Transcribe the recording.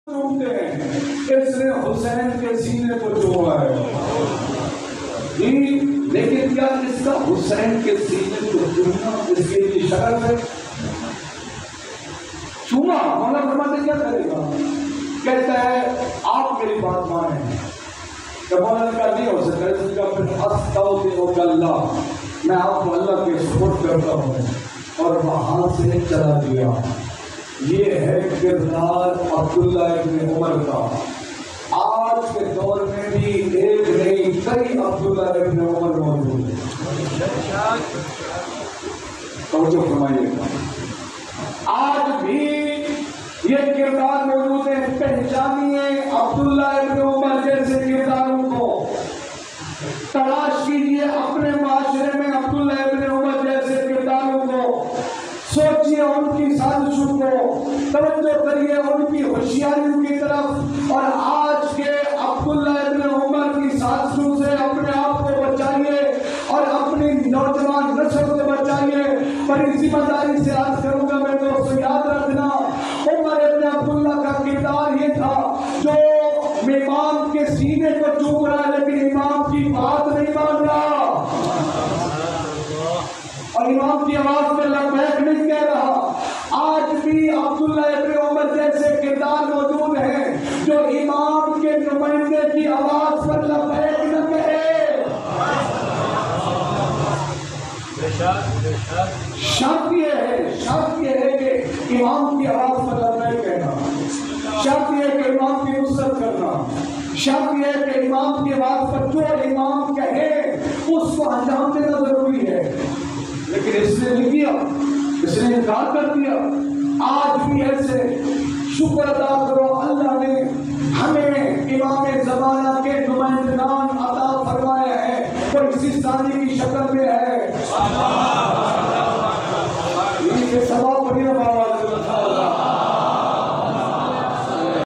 چومتے ہیں، اس نے حسین کے سینے کو چوما ہے جی، لیکن کیا اس کا حسین کے سینے کو چومنا اس کے لیے شرط ہے؟ چوما مولا فرماتے کیا کرے گا؟ کہتا ہے آپ میری بات مانیں، کہ مولا نے کہا نہیں ہو سکتا، اس نے کہا پھر استغفرک اللہ، میں آپ کو اللہ کے سپورٹ کرتا ہوں، اور وہاں سے چلا گیا۔ یہ ہے کردار عبداللہ ابن عمر کا۔ آج کے دور میں بھی ایک نہیں کئی عبداللہ ابن عمر موجود ہیں، توجہ فرمائیے گا، آج بھی یہ کردار موجود ہے۔ پہچانیے عبداللہ ابن عمر جیسے کرداروں کو، تلاش کیجیے اپنے معاشرے میں عبداللہ ابن عمر جیسے کرداروں کو، سوچیے ان کی سازشوں کو، توجہ کریے ان کی ہوشیاریوں کی طرف، اور آج کے عبداللہ ابن عمر کی سازشوں سے اپنے آپ کو بچائیے اور اپنی نوجوان نسل کو بچائیے۔ بڑی ذمہ داری سے عرض کروں گا میں دوستو، یاد رکھنا عمر ابن عبداللہ کا کردار یہ تھا جو امام کے سینے کو چوم رہا ہے لیکن امام کی بات نہیں مان رہا، اور امام کی آواز میں لبیک نہیں کہہ رہا۔ آج بھی عبداللہ ابن عمر جیسے کردار موجود ہیں جو امام کے نمائندے کی آواز پر لبیک نہ کہے۔ شرط یہ ہے کہ امام کی آواز پر لبیک کہنا، شرط یہ ہے کہ امام کی نصرت کرنا، شرط یہ ہے کہ امام کی آواز پر جو امام کہے اس کو انجام دینا ضروری ہے، لیکن اس نے نہیں کیا، اس نے انکار کر دیا۔ آج بھی ایسے شکر ادا کرو، اللہ نے ہمیں امام زمانہ کے نمائندگان عطا فرمائے ہیں، کوئی سستانی کی شکل میں ہے،